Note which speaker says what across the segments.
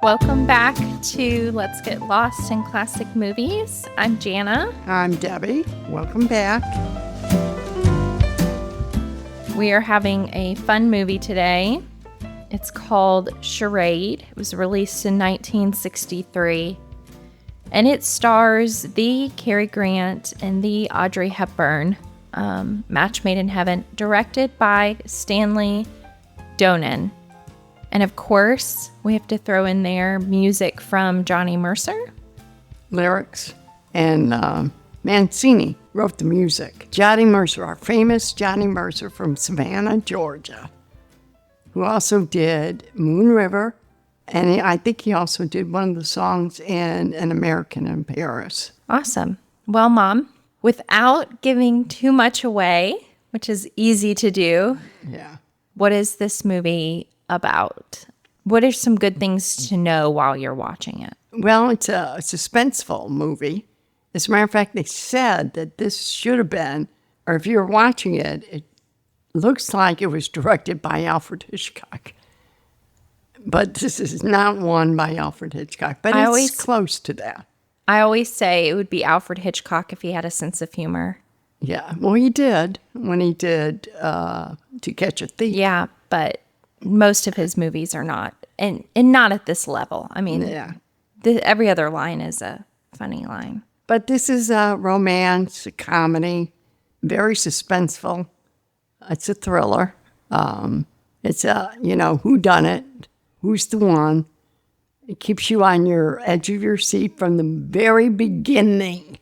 Speaker 1: Welcome back to Let's Get Lost in Classic Movies. I'm Jana.
Speaker 2: I'm Debbie. Welcome back.
Speaker 1: We are having a fun movie today. It's called Charade. It was released in 1963. And it stars the Cary Grant and the Audrey Hepburn. Match Made in Heaven. Directed by Stanley Donen. And of course, we have to throw in there music from Johnny Mercer.
Speaker 2: Lyrics. And Mancini wrote the music. Johnny Mercer, our famous Johnny Mercer from Savannah, Georgia, who also did Moon River. And I think he also did one of the songs in An American in Paris.
Speaker 1: Awesome. Well, Mom, without giving too much away, which is easy to do, what is this movie about? What are some good things to know while you're watching it?
Speaker 2: Well, it's a suspenseful movie. As a matter of fact, they said that this should have been, or if you're watching it, it looks like it was directed by Alfred Hitchcock. But this is not one by Alfred Hitchcock, but it's close to that.
Speaker 1: I always say it would be Alfred Hitchcock if he had a sense of humor.
Speaker 2: Yeah, well, he did when he did To Catch a Thief.
Speaker 1: Yeah, but most of his movies are not, and not at this level. I mean, every other line is a funny line.
Speaker 2: But this is a romance, a comedy, very suspenseful. It's a thriller. It's a, whodunit, who's the one. It keeps you on your edge of your seat from the very beginning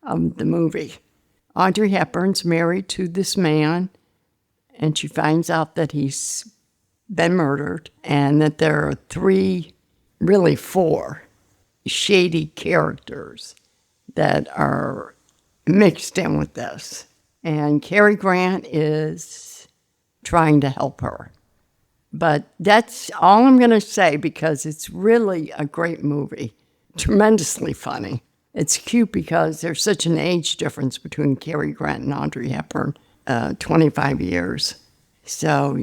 Speaker 2: of the movie. Audrey Hepburn's married to this man, and she finds out that he's been murdered, and that there are four shady characters that are mixed in with this. And Cary Grant is trying to help her. But that's all I'm going to say, because it's really a great movie. Tremendously funny. It's cute because there's such an age difference between Cary Grant and Audrey Hepburn, 25 years. So,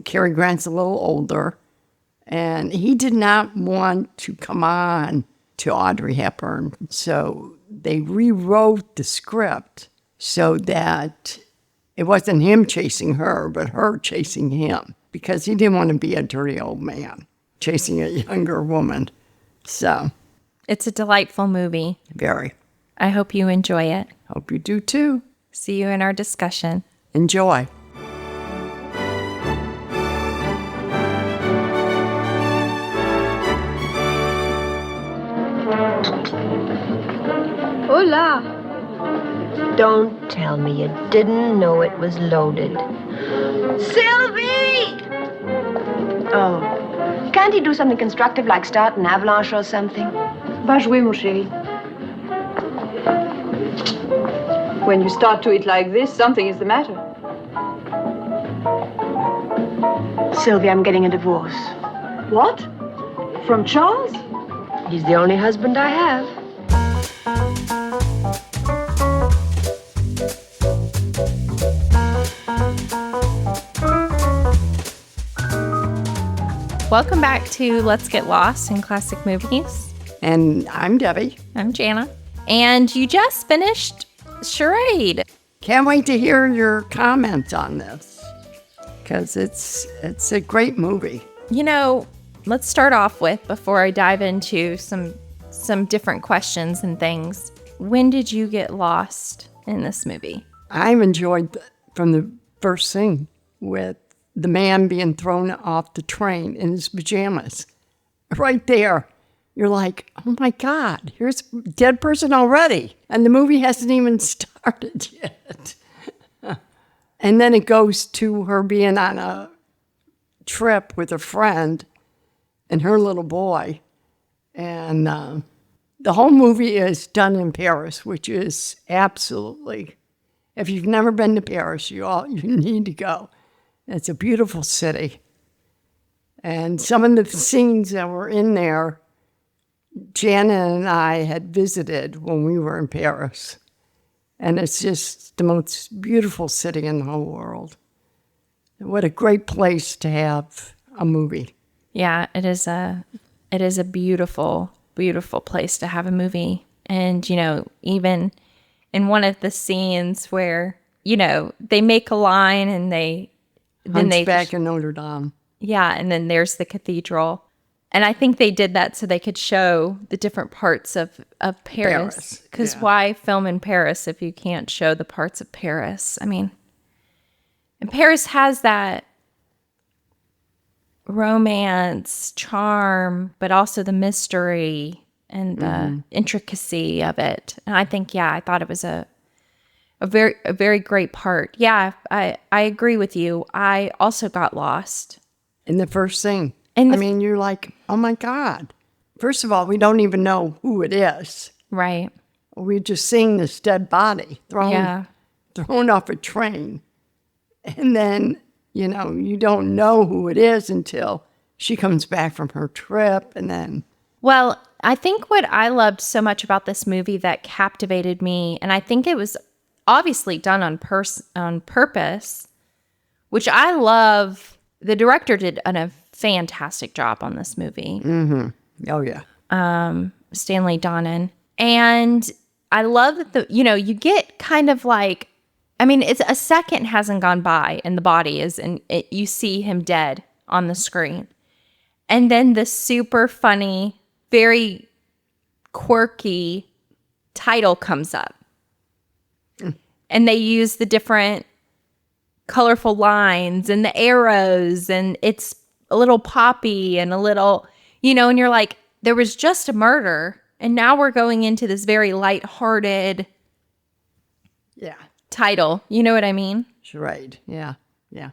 Speaker 2: Cary Grant's a little older, and he did not want to come on to Audrey Hepburn. So they rewrote the script so that it wasn't him chasing her, but her chasing him, because he didn't want to be a dirty old man chasing a younger woman. So
Speaker 1: it's a delightful movie.
Speaker 2: Very.
Speaker 1: I hope you enjoy it.
Speaker 2: Hope you do too.
Speaker 1: See you in our discussion.
Speaker 2: Enjoy.
Speaker 3: Hola. Don't tell me you didn't know it was loaded. Sylvie! Oh. Can't he do something constructive like start an avalanche or something?
Speaker 4: Va jouer, mon chéri. When you start to eat like this, something is the matter.
Speaker 3: Sylvie, I'm getting a divorce.
Speaker 4: What? From Charles?
Speaker 3: He's the only husband I have.
Speaker 1: Welcome back to Let's Get Lost in Classic Movies.
Speaker 2: And I'm Debbie.
Speaker 1: I'm Jana. And you just finished Charade.
Speaker 2: Can't wait to hear your comments on this, because it's a great movie.
Speaker 1: Let's start off with, before I dive into some different questions and things, when did you get lost in this movie?
Speaker 2: I've enjoyed from the first scene with the man being thrown off the train in his pajamas. Right there. You're like, oh my God, here's a dead person already. And the movie hasn't even started yet. And then it goes to her being on a trip with a friend and her little boy. And the whole movie is done in Paris, which is absolutely, if you've never been to Paris, you need to go. It's a beautiful city. And some of the scenes that were in there, Jana and I had visited when we were in Paris. And it's just the most beautiful city in the whole world. What a great place to have a movie.
Speaker 1: Yeah, it is a It is a beautiful, beautiful place to have a movie. And, even in one of the scenes where, they make a line and
Speaker 2: Hunchback in Notre Dame.
Speaker 1: Yeah, and then there's the cathedral. And I think they did that so they could show the different parts of Paris. Because why film in Paris if you can't show the parts of Paris? I mean, and Paris has that romance, charm, but also the mystery and the intricacy of it. And I think, I thought it was a very great part. Yeah, I agree with you. I also got lost.
Speaker 2: In the first scene. You're like, oh my God. First of all, we don't even know who it is.
Speaker 1: Right.
Speaker 2: We're just seeing this dead body thrown off a train. And then, you don't know who it is until she comes back from her trip and then.
Speaker 1: Well, I think what I loved so much about this movie that captivated me, and I think it was obviously done on purpose, which I love. The director did a fantastic job on this movie.
Speaker 2: Mm-hmm. Oh, yeah.
Speaker 1: Stanley Donen. And I love that you get kind of like, it's a second hasn't gone by and the body is, and you see him dead on the screen. And then the super funny, very quirky title comes up. And they use the different colorful lines and the arrows, and it's a little poppy and a little, and you're like, there was just a murder, and now we're going into this very lighthearted title. You know what I mean?
Speaker 2: Charade. Yeah. Yeah.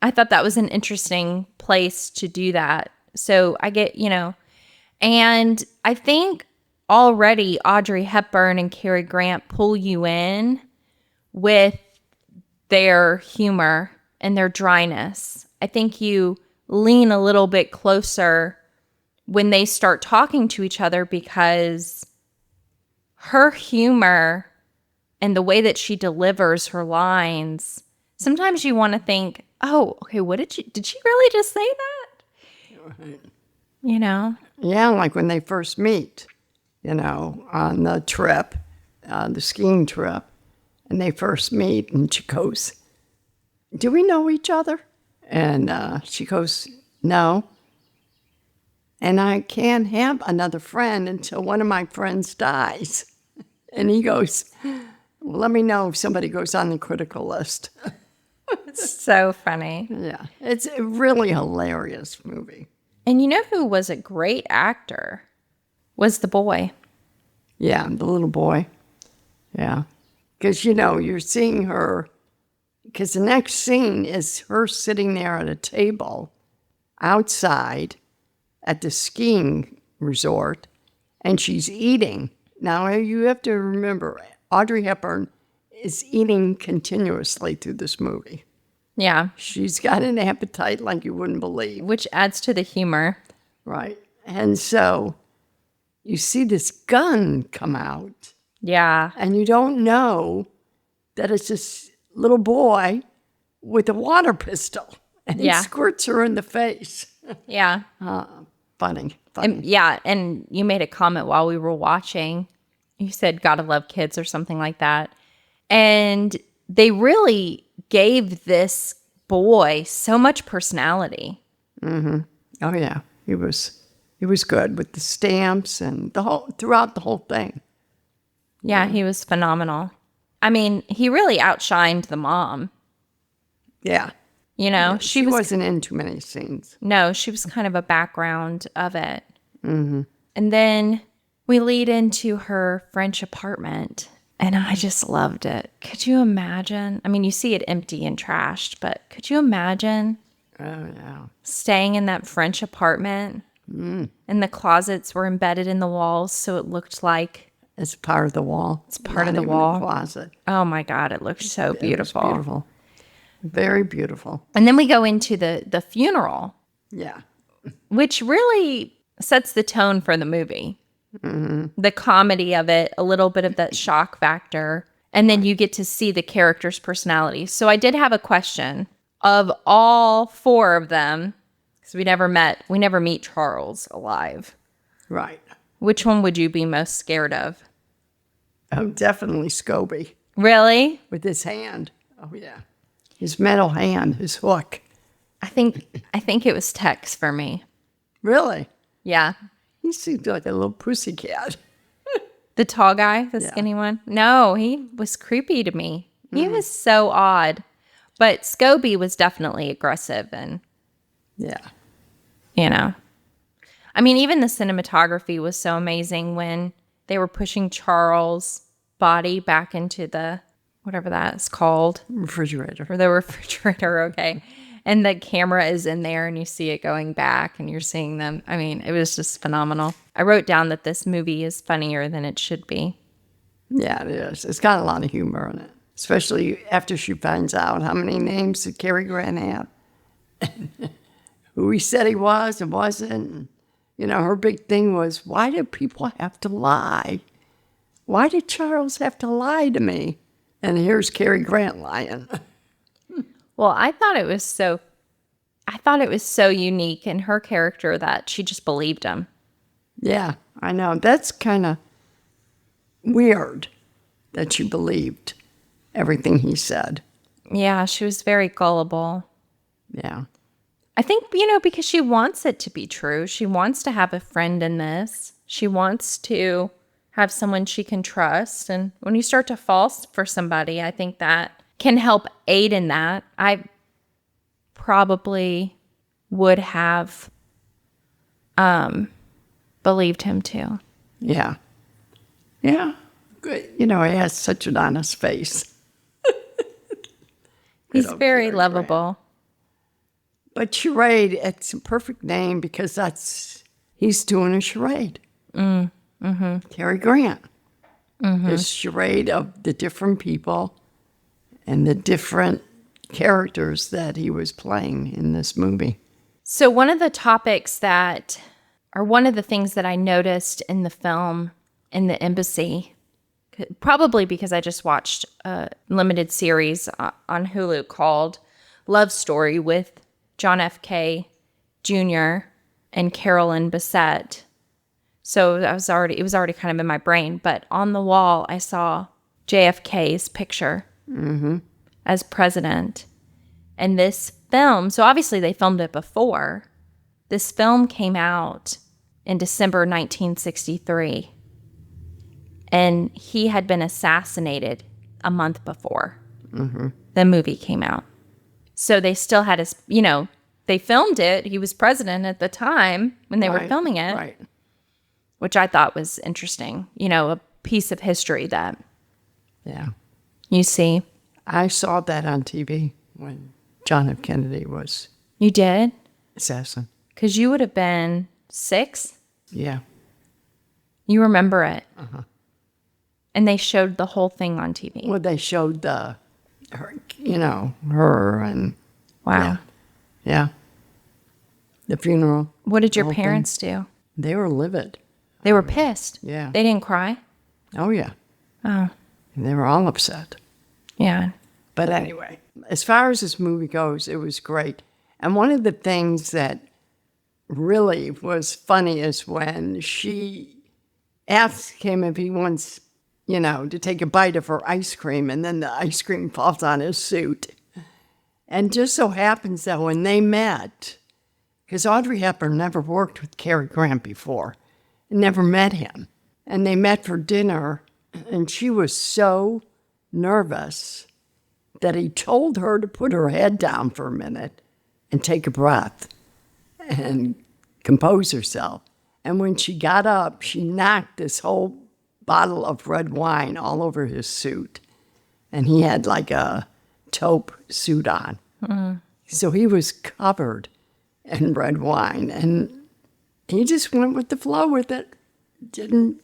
Speaker 1: I thought that was an interesting place to do that. So I get, and I think already Audrey Hepburn and Cary Grant pull you in with their humor and their dryness. I think you lean a little bit closer when they start talking to each other because her humor and the way that she delivers her lines, sometimes you want to think, oh, okay, did she really just say that?
Speaker 2: Right.
Speaker 1: Yeah,
Speaker 2: like when they first meet, on the trip, the skiing trip. And they first meet, and she goes, do we know each other? And she goes, no. And I can't have another friend until one of my friends dies. And he goes, well, let me know if somebody goes on the critical list.
Speaker 1: It's so funny.
Speaker 2: Yeah, it's a really hilarious movie.
Speaker 1: And you know who was a great actor? Was the boy.
Speaker 2: Yeah, the little boy. Yeah. Because, you're seeing her, because the next scene is her sitting there at a table outside at the skiing resort, and she's eating. Now, you have to remember, Audrey Hepburn is eating continuously through this movie.
Speaker 1: Yeah.
Speaker 2: She's got an appetite like you wouldn't believe.
Speaker 1: Which adds to the humor.
Speaker 2: Right. And so you see this gun come out.
Speaker 1: Yeah.
Speaker 2: And you don't know that it's this little boy with a water pistol. And he squirts her in the face.
Speaker 1: Yeah.
Speaker 2: Funny.
Speaker 1: And you made a comment while we were watching. You said, gotta love kids or something like that. And they really gave this boy so much personality.
Speaker 2: Mm-hmm. Oh, yeah. He was good with the stamps and throughout the whole thing.
Speaker 1: Yeah, he was phenomenal. He really outshined the mom.
Speaker 2: Yeah.
Speaker 1: She
Speaker 2: wasn't in too many scenes.
Speaker 1: No, she was kind of a background of it.
Speaker 2: Mm-hmm.
Speaker 1: And then we lead into her French apartment, and I just loved it. Could you imagine? You see it empty and trashed, but could you imagine staying in that French apartment? And the closets were embedded in the walls, so it looked like
Speaker 2: it's part of the wall.
Speaker 1: It's part of the wall.
Speaker 2: Closet.
Speaker 1: Oh my God, it looked so beautiful.
Speaker 2: It was beautiful. Very beautiful.
Speaker 1: And then we go into the funeral.
Speaker 2: Yeah.
Speaker 1: Which really sets the tone for the movie.
Speaker 2: Mm-hmm.
Speaker 1: The comedy of it, a little bit of that shock factor, and then you get to see the characters' personalities. So I did have a question. Of all four of them, Because we never meet Charles alive.
Speaker 2: Right.
Speaker 1: Which one would you be most scared of?
Speaker 2: Oh, definitely Scobie
Speaker 1: Really?
Speaker 2: with his hand. Oh, yeah. His metal hand, his hook.
Speaker 1: I think it was Tex for me.
Speaker 2: Really?
Speaker 1: Yeah.
Speaker 2: He seemed like a little pussycat.
Speaker 1: The tall guy, the skinny one? No, he was creepy to me. He was so odd. But Scobie was definitely aggressive and,
Speaker 2: Yeah.
Speaker 1: you know. I mean, even the cinematography was so amazing when they were pushing Charles' body back into the, whatever that is called.
Speaker 2: Refrigerator.
Speaker 1: Or the refrigerator, okay. And the camera is in there and you see it going back and you're seeing them. I mean, it was just phenomenal. I wrote down that this movie is funnier than it should be.
Speaker 2: Yeah, it is. It's got a lot of humor in it, especially after she finds out how many names did Cary Grant have, who he said he was and wasn't. And, you know, her big thing was, why do people have to lie? Why did Charles have to lie to me? And here's Cary Grant lying.
Speaker 1: Well, I thought it was so unique in her character that she just believed him.
Speaker 2: Yeah, I know. That's kind of weird that she believed everything he said.
Speaker 1: Yeah, she was very gullible.
Speaker 2: Yeah.
Speaker 1: I think, because she wants it to be true. She wants to have a friend in this. She wants to have someone she can trust. And when you start to fall for somebody, I think that can help aid in that. I probably would have believed him too.
Speaker 2: Yeah. Yeah. Good. He has such an honest face.
Speaker 1: He's very lovable.
Speaker 2: But Charade, it's a perfect name because he's doing a charade. Cary Grant. His charade of the different people and the different characters that he was playing in this movie.
Speaker 1: So one of the things that I noticed in the film in the embassy, probably because I just watched a limited series on Hulu called Love Story with John F.K. Jr. and Carolyn Bessette. So it was already kind of in my brain. But on the wall, I saw JFK's picture as president. And this film, so obviously they filmed it before. This film came out in December 1963. And he had been assassinated a month before the movie came out. So they still had his, they filmed it. He was president at the time when they were filming it.
Speaker 2: Right.
Speaker 1: Which I thought was interesting. A piece of history that you see.
Speaker 2: I saw that on TV when John F. Kennedy was
Speaker 1: You did?
Speaker 2: assassin.
Speaker 1: Because you would have been 6.
Speaker 2: Yeah.
Speaker 1: You remember it. And they showed the whole thing on TV.
Speaker 2: Well, they showed her and...
Speaker 1: Wow.
Speaker 2: Yeah. The funeral.
Speaker 1: What did your
Speaker 2: whole
Speaker 1: parents do?
Speaker 2: They were livid.
Speaker 1: They were pissed.
Speaker 2: Yeah.
Speaker 1: They didn't cry?
Speaker 2: Oh, yeah.
Speaker 1: Oh.
Speaker 2: They were all upset.
Speaker 1: Yeah.
Speaker 2: But anyway, as far as this movie goes, it was great. And one of the things that really was funny is when she asked him if he wants, to take a bite of her ice cream, and then the ice cream falls on his suit. And just so happens that when they met, because Audrey Hepburn never worked with Cary Grant before, never met him. And they met for dinner, and she was so nervous that he told her to put her head down for a minute and take a breath and compose herself. And when she got up, she knocked this whole bottle of red wine all over his suit. And he had like a taupe suit on. So he was covered in red wine. And he just went with the flow with it. Didn't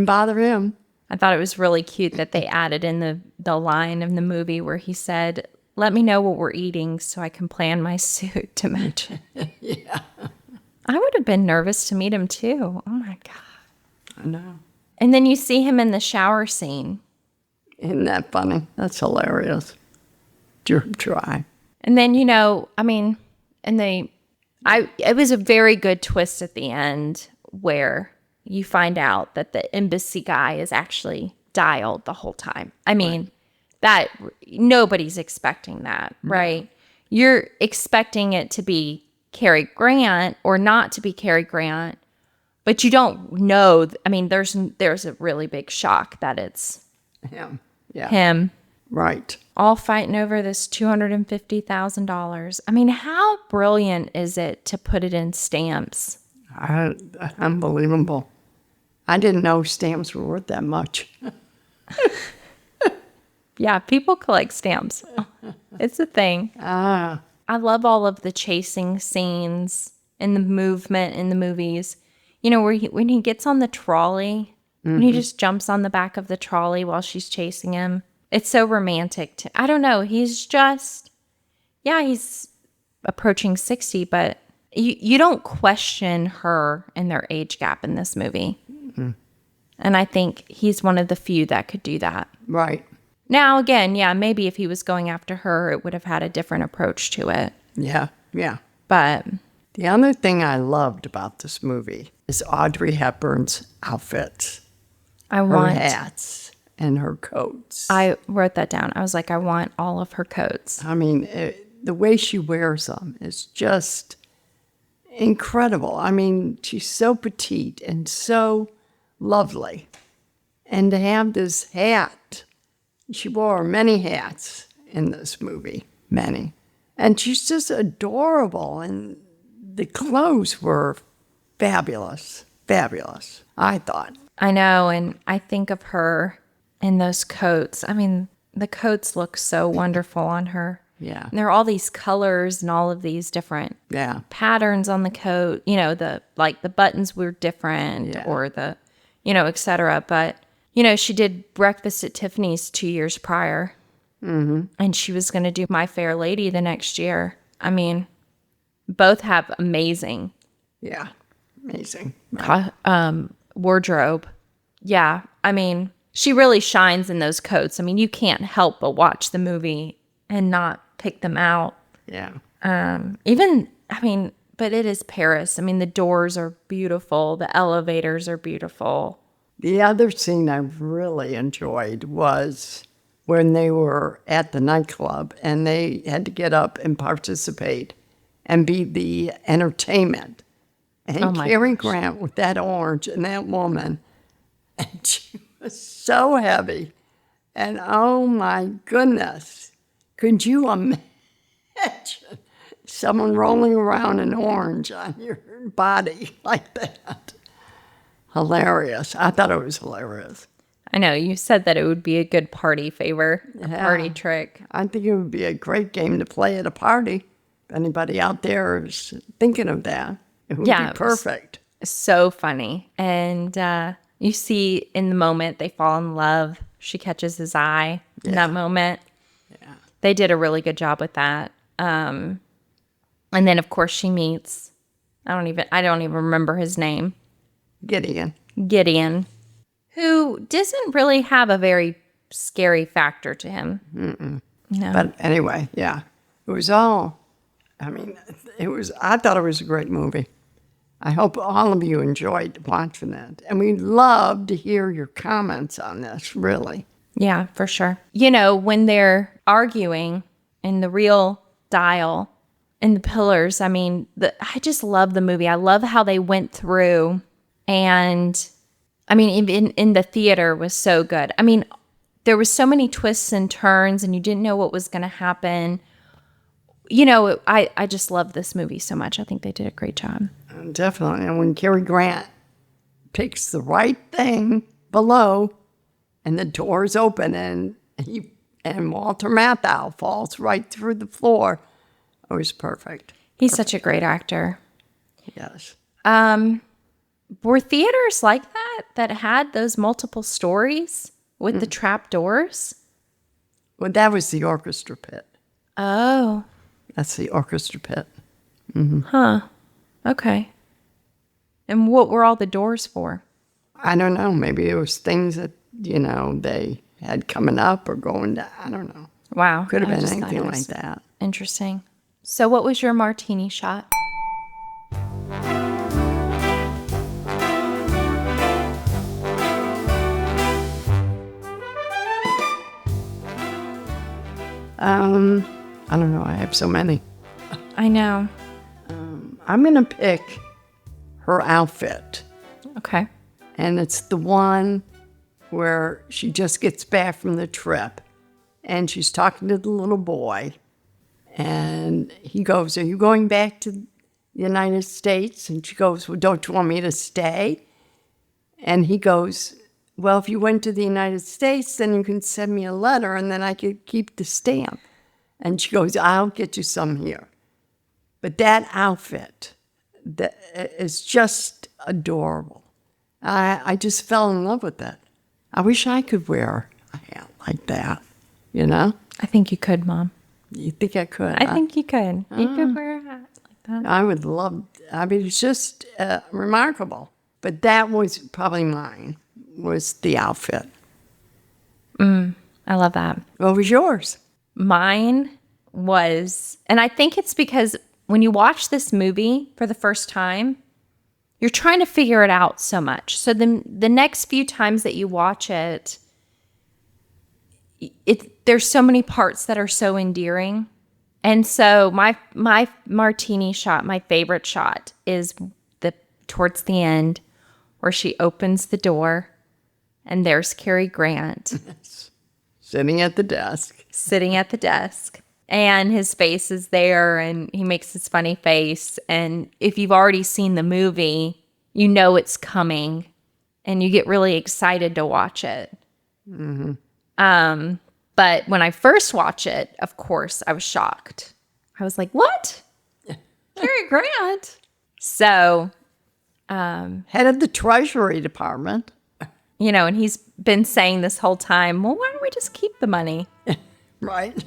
Speaker 2: bother him.
Speaker 1: I thought it was really cute that they added in the line of the movie where he said, "Let me know what we're eating so I can plan my suit to match it."
Speaker 2: Yeah.
Speaker 1: I would have been nervous to meet him too. Oh my God.
Speaker 2: I know.
Speaker 1: And then you see him in the shower scene.
Speaker 2: Isn't that funny? That's hilarious. Try.
Speaker 1: And then, and It was a very good twist at the end where you find out that the embassy guy is actually dialed the whole time. I mean, that nobody's expecting that, right? You're expecting it to be Cary Grant or not to be Cary Grant, but you don't know. I mean, there's a really big shock that it's
Speaker 2: Him. Yeah.
Speaker 1: him.
Speaker 2: Right.
Speaker 1: All fighting over this $250,000. I mean, how brilliant is it to put it in stamps?
Speaker 2: Unbelievable. I didn't know stamps were worth that much.
Speaker 1: Yeah, people collect stamps. It's a thing.
Speaker 2: Ah.
Speaker 1: I love all of the chasing scenes and the movement in the movies. You know, when he gets on the trolley, when he just jumps on the back of the trolley while she's chasing him. It's so romantic. I don't know. He's just, he's approaching 60, but you don't question her and their age gap in this movie. And I think he's one of the few that could do that.
Speaker 2: Right.
Speaker 1: Now, again, maybe if he was going after her, it would have had a different approach to it.
Speaker 2: Yeah. Yeah.
Speaker 1: But
Speaker 2: The other thing I loved about this movie is Audrey Hepburn's outfits. Her hats and her coats.
Speaker 1: I wrote that down. I was like, I want all of her coats.
Speaker 2: I mean, the way she wears them is just incredible. I mean, she's so petite and so lovely. And to have this hat, she wore many hats in this movie, many. And she's just adorable. And the clothes were fabulous, fabulous, I thought.
Speaker 1: I know, and I think of her in those coats. I mean, the coats look so wonderful on her.
Speaker 2: Yeah.
Speaker 1: And there are all these colors and all of these different patterns on the coat. You know, the buttons were different or et cetera. But, she did Breakfast at Tiffany's 2 years prior. Mm-hmm. And she was going to do My Fair Lady the next year. I mean, both have amazing.
Speaker 2: Yeah, amazing.
Speaker 1: Wardrobe. Yeah, I mean, she really shines in those coats. I mean, you can't help but watch the movie and not pick them out.
Speaker 2: Yeah.
Speaker 1: But it is Paris. I mean, the doors are beautiful. The elevators are beautiful.
Speaker 2: The other scene I really enjoyed was when they were at the nightclub and they had to get up and participate and be the entertainment. And Cary Grant with that orange and that woman, and she was so heavy. And oh my goodness, could you imagine someone rolling around in orange on your body like that? Hilarious. I thought it was hilarious.
Speaker 1: I know, you said that it would be a good party favor, a party trick.
Speaker 2: I think it would be a great game to play at a party. If anybody out there is thinking of that, it would be perfect.
Speaker 1: So funny. And you see in the moment they fall in love. She catches his eye in that moment. Yeah. They did a really good job with that. And then of course she meets, I don't even remember his name. Gideon, who doesn't really have a very scary factor to him. No.
Speaker 2: But anyway, yeah. It was all, I thought it was a great movie. I hope all of you enjoyed watching it. And we'd love to hear your comments on this, really.
Speaker 1: Yeah, for sure. When they're arguing in the real dial in the pillars, I just love the movie. I love how they went through, and in the theater was so good. There was so many twists and turns and you didn't know what was going to happen. I just love this movie so much. I think they did a great job.
Speaker 2: Definitely. And when Cary Grant picks the right thing below and the doors open and Walter Matthau falls right through the floor, it was perfect.
Speaker 1: He's such a great actor.
Speaker 2: Yes.
Speaker 1: Were theaters like that had those multiple stories with the trapdoors?
Speaker 2: Well, that was the orchestra pit.
Speaker 1: Oh.
Speaker 2: That's the orchestra pit.
Speaker 1: Mm-hmm. Huh. Okay. And what were all the doors for?
Speaker 2: I don't know. Maybe it was things that, they had coming up or going down. I don't know.
Speaker 1: Wow.
Speaker 2: Could have been anything like that.
Speaker 1: Interesting. So what was your martini shot?
Speaker 2: I don't know. I have so many.
Speaker 1: I know.
Speaker 2: I'm going to pick her outfit.
Speaker 1: Okay.
Speaker 2: And it's the one where she just gets back from the trip. And she's talking to the little boy. And he goes, "Are you going back to the United States?" And she goes, "Well, don't you want me to stay?" And he goes, "Well, if you went to the United States, then you can send me a letter and then I could keep the stamp." And she goes, "I'll get you some here." But that outfit that is just adorable. I just fell in love with it. I wish I could wear a hat like that, you know?
Speaker 1: I think you could, Mom.
Speaker 2: You think I could?
Speaker 1: I think you could. You could wear a hat like that.
Speaker 2: I would love, I mean, it's just remarkable. But that was probably mine, was the outfit.
Speaker 1: I love that.
Speaker 2: What was yours?
Speaker 1: Mine was, and I think it's because when you watch this movie for the first time, you're trying to figure it out so much. So the next few times that you watch it, there's so many parts that are so endearing. And so my Martini shot, my favorite shot, is towards the end where she opens the door and there's Cary Grant.
Speaker 2: Sitting at the desk.
Speaker 1: Sitting at the desk. And his face is there and he makes this funny face. And if you've already seen the movie, you know it's coming and you get really excited to watch it. But when I first watched it, of course, I was shocked. I was like, what? Cary Grant? So,
Speaker 2: Head of the Treasury Department.
Speaker 1: you know, and he's been saying this whole time, well, why don't we just keep the money?
Speaker 2: Right.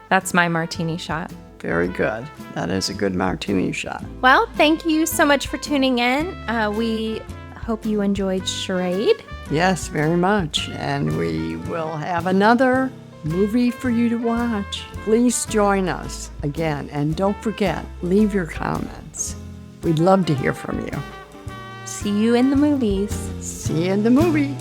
Speaker 1: That's my Martini shot.
Speaker 2: Very good. That is a good Martini shot.
Speaker 1: Well, thank you so much for tuning in. We hope you enjoyed Charade.
Speaker 2: Yes, very much. And we will have another movie for you to watch. Please join us again. And don't forget, leave your comments. We'd love to hear from you.
Speaker 1: See you in the movies.
Speaker 2: See you in the movie.